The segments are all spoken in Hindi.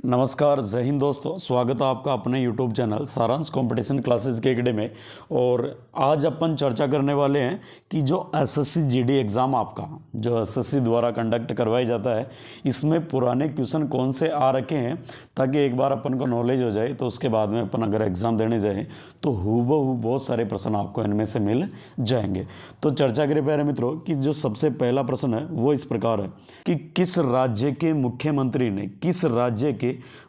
नमस्कार, जय हिंद दोस्तों। स्वागत है आपका अपने यूट्यूब चैनल सारांश कंपटीशन क्लासेस के अकेडमी में। और आज अपन चर्चा करने वाले हैं कि जो एसएससी जीडी एग्ज़ाम आपका जो एसएससी द्वारा कंडक्ट करवाया जाता है, इसमें पुराने क्वेश्चन कौन से आ रखे हैं, ताकि एक बार अपन को नॉलेज हो जाए तो उसके बाद में अपन अगर एग्ज़ाम देने जाए तो हूबहू बहुत सारे प्रश्न आपको इनमें से मिल जाएंगे। तो चर्चा करें प्यारे मित्रों कि जो सबसे पहला प्रश्न है वो इस प्रकार है कि किस राज्य के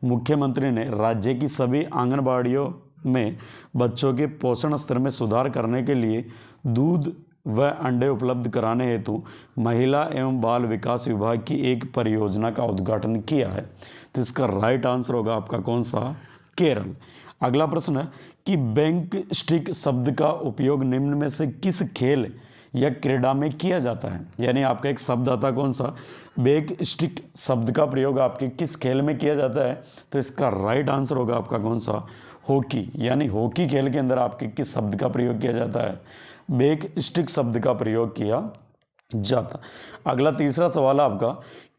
मुख्यमंत्री ने राज्य की सभी आंगनबाड़ियों में बच्चों के पोषण स्तर में सुधार करने के लिए दूध व अंडे उपलब्ध कराने हेतु महिला एवं बाल विकास विभाग की एक परियोजना का उद्घाटन किया है। तो इसका राइट आंसर होगा आपका कौन सा? केरल। अगला प्रश्न है कि बैंक स्टिक शब्द का उपयोग निम्न में से किस खेल या क्रीड़ा में किया जाता है? यानी आपका एक शब्द आता कौन सा? बैक स्टिक शब्द का प्रयोग आपके किस खेल में किया जाता है? तो इसका राइट आंसर होगा आपका कौन सा? हॉकी। यानी हॉकी खेल के अंदर आपके किस शब्द का प्रयोग किया जाता है? बैक स्टिक शब्द का प्रयोग किया जाता। अगला तीसरा सवाल आपका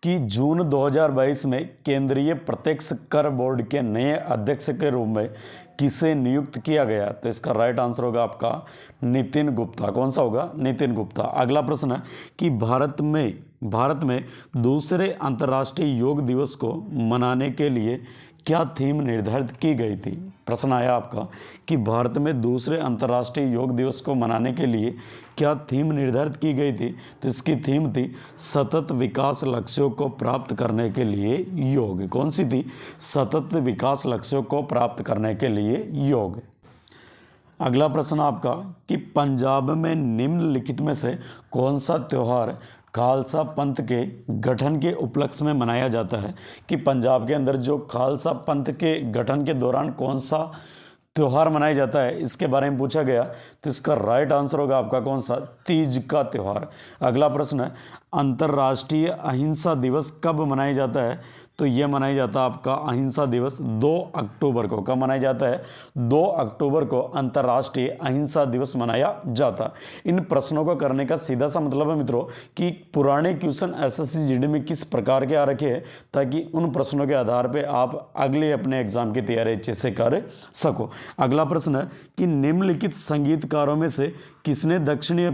कि जून 2022 में केंद्रीय प्रत्यक्ष कर बोर्ड के नए अध्यक्ष के रूप में किसे नियुक्त किया गया? तो इसका राइट आंसर होगा आपका नितिन गुप्ता। कौन सा होगा? नितिन गुप्ता। अगला प्रश्न है कि भारत में दूसरे अंतर्राष्ट्रीय योग दिवस को मनाने के लिए क्या थीम निर्धारित की गई थी? प्रश्न आया आपका कि भारत में दूसरे अंतर्राष्ट्रीय योग दिवस को मनाने के लिए क्या थीम निर्धारित की गई थी? तो इसकी थीम थी सतत विकास लक्ष्यों को प्राप्त करने के लिए योग। कौन सी थी? सतत विकास लक्ष्यों को प्राप्त करने के लिए योग। अगला प्रश्न आपका कि पंजाब में निम्नलिखित में से कौन सा त्यौहार खालसा पंथ के गठन के उपलक्ष्य में मनाया जाता है? कि पंजाब के अंदर जो खालसा पंथ के गठन के दौरान कौन सा त्यौहार मनाया जाता है, इसके बारे में पूछा गया। तो इसका राइट आंसर होगा आपका कौन सा? तीज का त्यौहार। अगला प्रश्न है अंतर्राष्ट्रीय अहिंसा दिवस कब मनाया जाता है? तो यह मनाया जाता है आपका अहिंसा दिवस 2 अक्टूबर को। कब मनाया जाता है? 2 अक्टूबर को अंतर्राष्ट्रीय अहिंसा दिवस मनाया जाता है। इन प्रश्नों को करने का सीधा सा मतलब है मित्रों कि पुराने क्वेश्चन एसएससी जीडी में किस प्रकार के आ रखे हैं, ताकि उन प्रश्नों के आधार पर आप अगले अपने एग्जाम की तैयारी अच्छे से कर सको। अगला प्रश्न है कि निम्नलिखित संगीतकारों में से किसने दक्षिणी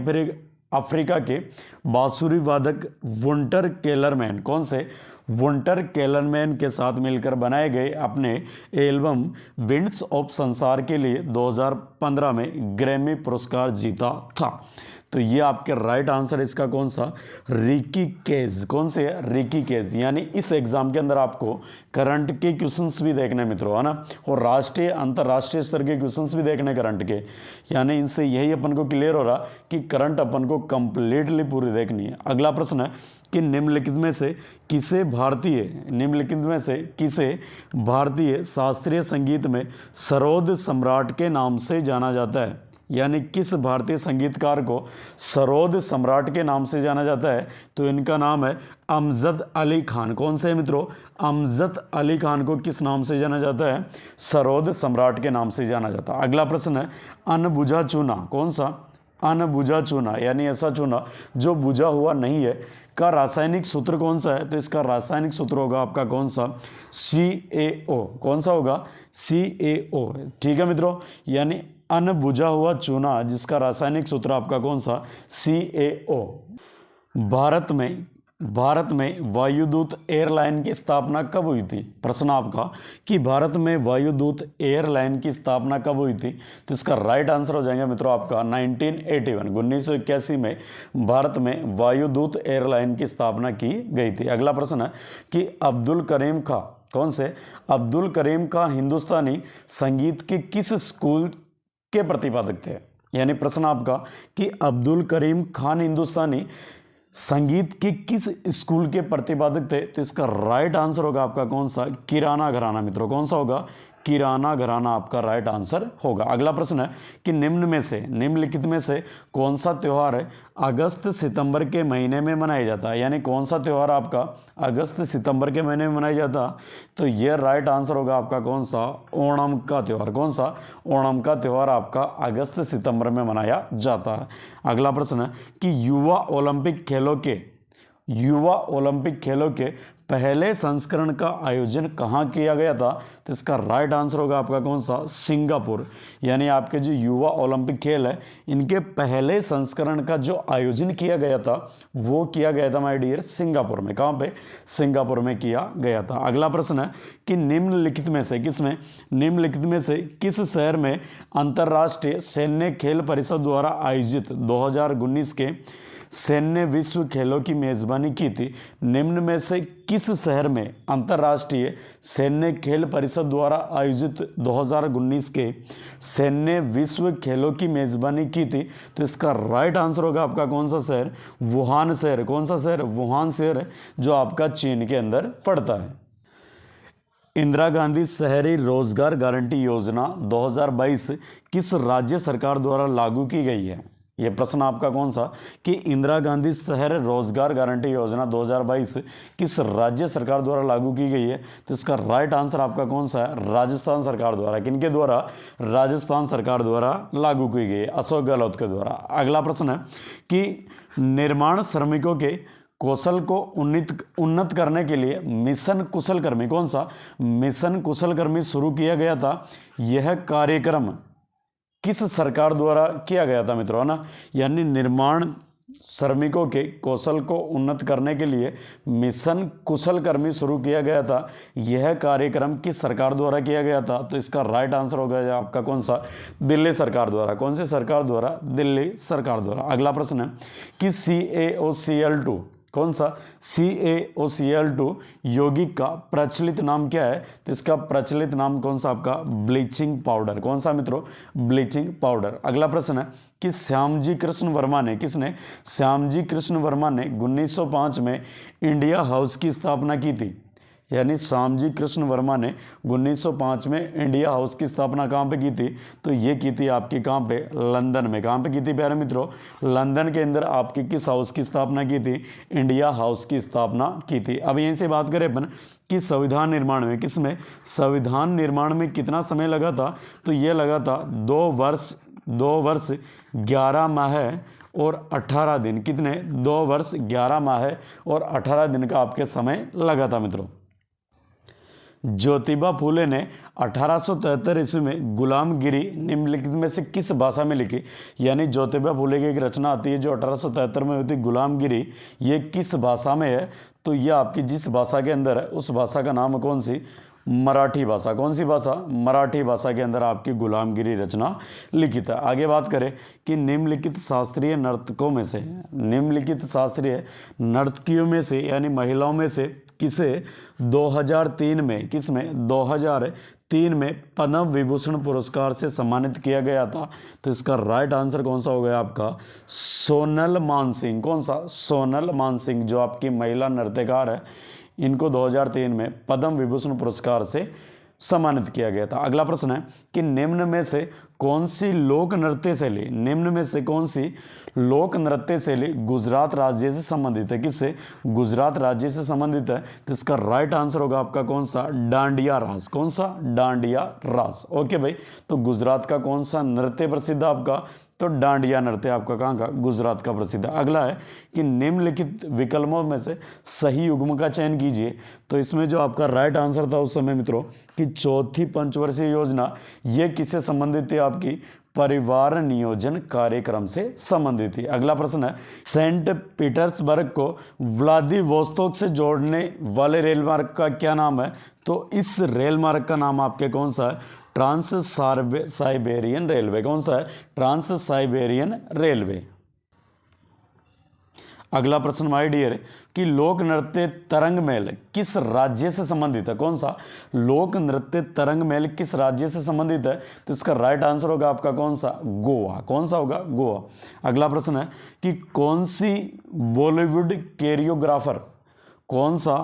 अफ्रीका के बांसुरी वादक वुंटर केलरमैन, कौन से? वुंटर केलरमैन के साथ मिलकर बनाए गए अपने एल्बम विंड्स ऑफ संसार के लिए 2015 में ग्रैमी पुरस्कार जीता था? तो ये आपके राइट आंसर इसका कौन सा? रिकी केज। कौन से? रिकी केज। यानी इस एग्जाम के अंदर आपको करंट के क्वेश्चंस भी देखने मित्रों, है ना, और राष्ट्रीय अंतर्राष्ट्रीय स्तर के क्वेश्चंस भी देखने करंट के। यानी इनसे यही अपन को क्लियर हो रहा कि करंट अपन को कंप्लीटली पूरी देखनी है। अगला प्रश्न है कि निम्नलिखित में से किसे भारतीय शास्त्रीय संगीत में सरोद सम्राट के नाम से जाना जाता है? यानी किस भारतीय संगीतकार को सरोद सम्राट के नाम से जाना जाता है? तो इनका नाम है अमजद अली खान। कौन से है मित्रों? अमजद अली खान को किस नाम से जाना जाता है? सरोद सम्राट के नाम से जाना जाता है। अगला प्रश्न है अनबुझा चूना। कौन सा? अनबुझा चूना यानी ऐसा चूना जो बुझा हुआ नहीं है का रासायनिक सूत्र कौन सा है? तो इसका रासायनिक सूत्र होगा आपका कौन सा? CaO। कौन सा होगा? CaO। ठीक है मित्रों, यानी अनबुझा हुआ चूना जिसका रासायनिक सूत्र आपका कौन सा? CaO। भारत में वायुदूत एयरलाइन की स्थापना कब हुई थी? प्रश्न आपका कि भारत में वायुदूत एयरलाइन की स्थापना कब हुई थी? तो इसका राइट आंसर हो जाएगा मित्रों आपका 1981 में भारत में वायुदूत एयरलाइन की स्थापना की गई थी। अगला प्रश्न है कि अब्दुल करीम खां, कौन से? अब्दुल करीम खां हिंदुस्तानी संगीत के किस स्कूल के प्रतिपादक थे? यानी प्रश्न आपका कि अब्दुल करीम खान हिंदुस्तानी संगीत के किस स्कूल के प्रतिपादक थे? तो इसका राइट आंसर होगा आपका कौन सा? किराना घराना मित्रों। कौन सा होगा? किराना घराना आपका राइट आंसर होगा। अगला प्रश्न है कि निम्नलिखित में से कौन सा त्यौहार है अगस्त सितंबर के महीने में मनाया जाता है? यानी कौन सा त्यौहार आपका अगस्त सितंबर के महीने में मनाया जाता? तो यह राइट आंसर होगा आपका कौन सा? ओणम का त्यौहार। कौन सा? ओणम का त्यौहार आपका अगस्त सितंबर में मनाया जाता है। अगला प्रश्न है कि युवा ओलंपिक खेलों के पहले संस्करण का आयोजन कहाँ किया गया था? तो इसका राइट आंसर होगा आपका कौन सा? सिंगापुर। यानी आपके जो युवा ओलंपिक खेल है इनके पहले संस्करण का जो आयोजन किया गया था वो किया गया था माय डियर सिंगापुर में। कहाँ पे? सिंगापुर में किया गया था। अगला प्रश्न है कि निम्नलिखित में से किसमें, निम्नलिखित में से किस शहर में अंतर्राष्ट्रीय सैन्य खेल परिषद द्वारा आयोजित 2019 के सैन्य विश्व खेलों की मेजबानी की थी? निम्न में से किस शहर में अंतर्राष्ट्रीय सैन्य खेल परिषद द्वारा आयोजित 2019 के सैन्य विश्व खेलों की मेजबानी की थी? तो इसका राइट आंसर होगा आपका कौन सा शहर? वुहान शहर। कौन सा शहर? वुहान शहर, जो आपका चीन के अंदर पड़ता है। इंदिरा गांधी शहरी रोजगार गारंटी योजना 2022 किस राज्य सरकार द्वारा लागू की गई है? यह प्रश्न आपका कौन सा कि इंदिरा गांधी शहर रोजगार गारंटी योजना 2022 किस राज्य सरकार द्वारा लागू की गई है? तो इसका राइट आंसर आपका कौन सा है? राजस्थान सरकार द्वारा। किनके द्वारा? राजस्थान सरकार द्वारा लागू की गई है, अशोक गहलोत के द्वारा। अगला प्रश्न है कि निर्माण श्रमिकों के कौशल को उन्नत करने के लिए मिशन कुशल कर्मी, कौन सा? मिशन कुशल कर्मी शुरू किया गया था। यह कार्यक्रम किस सरकार द्वारा किया गया था मित्रों, है ना? यानी निर्माण श्रमिकों के कौशल को उन्नत करने के लिए मिशन कुशल कर्मी शुरू किया गया था। यह कार्यक्रम किस सरकार द्वारा किया गया था? तो इसका राइट आंसर होगा आपका कौन सा? दिल्ली सरकार द्वारा। कौन सी सरकार द्वारा? दिल्ली सरकार द्वारा। अगला प्रश्न है कि CaOCl2, कौन सा? CaOCl2 यौगिक का प्रचलित नाम क्या है? तो इसका प्रचलित नाम कौन सा आपका? Bleaching powder. कौन सा मित्रों? Bleaching powder. अगला प्रश्न है कि श्यामजी कृष्ण वर्मा ने, किसने? श्यामजी कृष्ण वर्मा ने 1905 में इंडिया हाउस की स्थापना की थी। यानी श्यामजी कृष्ण वर्मा ने 1905 में इंडिया हाउस की स्थापना कहाँ पे की थी? तो ये की थी आपकी कहाँ पे? लंदन में। कहाँ पे की थी प्यारे मित्रों? लंदन के अंदर आपकी किस हाउस की स्थापना की थी? इंडिया हाउस की स्थापना की थी। अब यहीं से बात करें अपन कि संविधान निर्माण में, किसमें? संविधान निर्माण में कितना समय लगा था? तो ये लगा था 2 वर्ष 11 माह और 18 दिन। कितने? 2 वर्ष 11 माह और 18 दिन का आपके समय लगा था मित्रों। ज्योतिबा फूले ने 1873 ईस्वी में गुलामगिरी निम्नलिखित में से किस भाषा में लिखी? यानी ज्योतिबा फूले की एक रचना आती है जो 1873 में होती है, गुलामगिरी। ये किस भाषा में है? तो ये आपकी जिस भाषा के अंदर है उस भाषा का नाम कौन सी? मराठी भाषा। कौन सी भाषा? मराठी भाषा के अंदर आपकी गुलामगिरी रचना लिखित है। आगे बात करें कि निम्नलिखित शास्त्रीय नर्तकों में से, निम्नलिखित शास्त्रीय नर्तकियों में से यानी महिलाओं में से किसे 2003 में, किसमें? 2003 में पद्म विभूषण पुरस्कार से सम्मानित किया गया था? तो इसका राइट आंसर कौन सा हो गया आपका? सोनल मानसिंह। कौन सा? सोनल मानसिंह, जो आपकी महिला नृत्यकार है, इनको 2003 में पद्म विभूषण पुरस्कार से सम्मानित किया गया था। अगला प्रश्न है कि निम्न में से कौन सी लोक नृत्य शैली, निम्न में से कौन सी लोक नृत्य शैली गुजरात राज्य से संबंधित है? किससे? गुजरात राज्य से संबंधित है। तो इसका राइट आंसर होगा आपका कौन सा? डांडिया रास। कौन सा? डांडिया रास। ओके भाई, तो गुजरात का कौन सा नृत्य प्रसिद्ध है आपका? तो डांडिया नृत्य आपका कहाँ का? गुजरात का प्रसिद्ध है। अगला है कि निम्नलिखित विकल्पों में से सही युग्म का चयन कीजिए। तो इसमें जो आपका राइट आंसर था उस समय मित्रों कि चौथी पंचवर्षीय योजना, ये किससे संबंधित थी? आपकी परिवार नियोजन कार्यक्रम से संबंधित थी। अगला प्रश्न है सेंट पीटर्सबर्ग को व्लादिवोस्तोक से जोड़ने वाले रेल मार्ग का क्या नाम है? तो इस रेल मार्ग का नाम आपके कौन सा है? Trans Siberian Railway. कौन सा है? Trans Siberian Railway. अगला प्रश्न माय डियर कि लोक नृत्य तरंग मेल किस राज्य से संबंधित है? कौन सा? लोक नृत्य तरंग मेल किस राज्य से संबंधित है? तो इसका राइट आंसर होगा आपका कौन सा? गोवा। कौन सा होगा? गोवा। अगला प्रश्न है कि कौन सी बॉलीवुड कोरियोग्राफर, कौन सा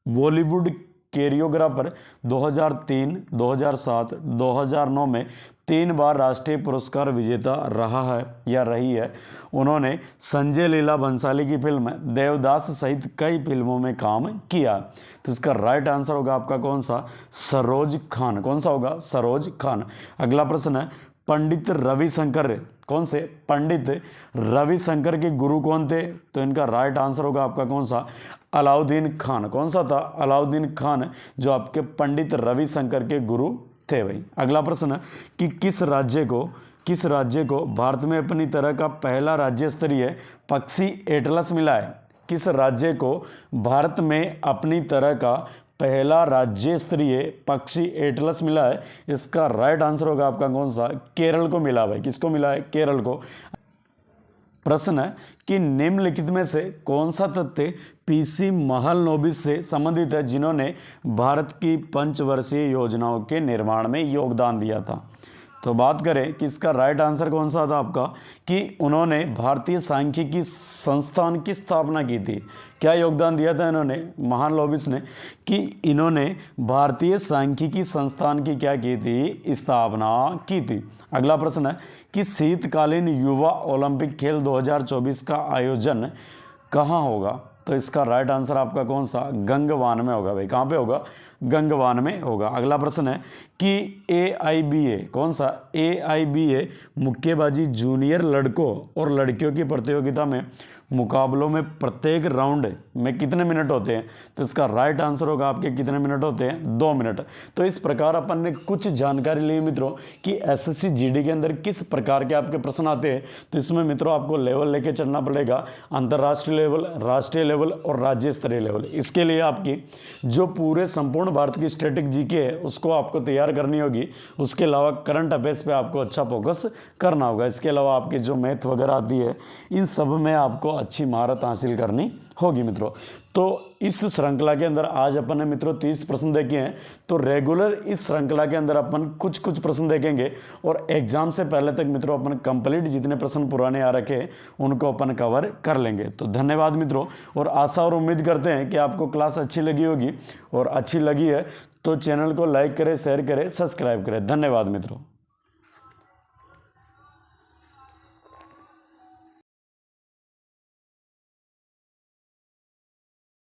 बॉलीवुड कोरियोग्राफर 2003, 2007, 2009 में 3 बार राष्ट्रीय पुरस्कार विजेता रहा है या रही है? उन्होंने संजय लीला भंसाली की फिल्म देवदास सहित कई फिल्मों में काम किया। तो इसका राइट आंसर होगा आपका कौन सा? सरोज खान। कौन सा होगा? सरोज खान। अगला प्रश्न है पंडित रविशंकर, कौन से? पंडित रविशंकर के गुरु कौन थे? तो इनका राइट आंसर होगा आपका कौन सा? अलाउद्दीन खान। कौन सा था? अलाउद्दीन खान, जो आपके पंडित रविशंकर के गुरु थे भाई। अगला प्रश्न है कि किस राज्य को भारत में अपनी तरह का पहला राज्य स्तरीय पक्षी एटलस मिला है? किस राज्य को भारत में अपनी तरह का पहला राज्य स्तरीय पक्षी एटलस मिला है? इसका राइट आंसर होगा आपका कौन सा? केरल को मिला भाई। किसको मिला है? केरल को। प्रश्न है कि निम्नलिखित में से कौन सा तथ्य पीसी महालनोबिस से संबंधित है जिन्होंने भारत की पंचवर्षीय योजनाओं के निर्माण में योगदान दिया था? तो बात करें कि इसका राइट आंसर कौन सा था आपका, कि उन्होंने भारतीय सांख्यिकी संस्थान की स्थापना की थी। क्या योगदान दिया था इन्होंने, महालनोबिस ने? कि इन्होंने भारतीय सांख्यिकी संस्थान की क्या की थी? स्थापना की थी। अगला प्रश्न है कि शीतकालीन युवा ओलंपिक खेल 2024 का आयोजन कहाँ होगा? तो इसका राइट आंसर आपका कौन सा? गंगवान में होगा भाई। कहाँ पे होगा? गंगवान में होगा। अगला प्रश्न है कि AIBA, कौन सा? AIBA मुक्केबाजी जूनियर लड़कों और लड़कियों की प्रतियोगिता में मुकाबलों में प्रत्येक राउंड में कितने मिनट होते हैं? तो इसका राइट आंसर होगा आपके कितने मिनट होते हैं? 2 मिनट। तो इस प्रकार अपन ने कुछ जानकारी ली मित्रों कि SSC GD के अंदर किस प्रकार के आपके प्रश्न आते हैं। तो इसमें मित्रों आपको लेवल लेके चलना पड़ेगा, अंतर्राष्ट्रीय लेवल, राष्ट्रीय लेवल और राज्य स्तरीय लेवल। इसके लिए आपकी जो पूरे संपूर्ण भारत की स्टैटिक GK है उसको आपको तैयार करनी होगी। उसके अलावा करंट अफेयर्स पे आपको अच्छा फोकस करना होगा। इसके अलावा आपकी जो मैथ वगैरह आती है इन सब में आपको अच्छी महारत हासिल करनी होगी मित्रों। तो इस श्रृंखला के अंदर आज अपन ने मित्रों 30 प्रश्न देखे हैं। तो रेगुलर इस श्रृंखला के अंदर अपन कुछ प्रश्न देखेंगे और एग्जाम से पहले तक मित्रों अपन कंप्लीट जितने प्रश्न पुराने आ रखे उनको अपन कवर कर लेंगे। तो धन्यवाद मित्रों, और आशा और उम्मीद करते हैं कि आपको क्लास अच्छी लगी होगी, और अच्छी लगी है तो चैनल को लाइक करें, शेयर करें, सब्सक्राइब करें। धन्यवाद मित्रों।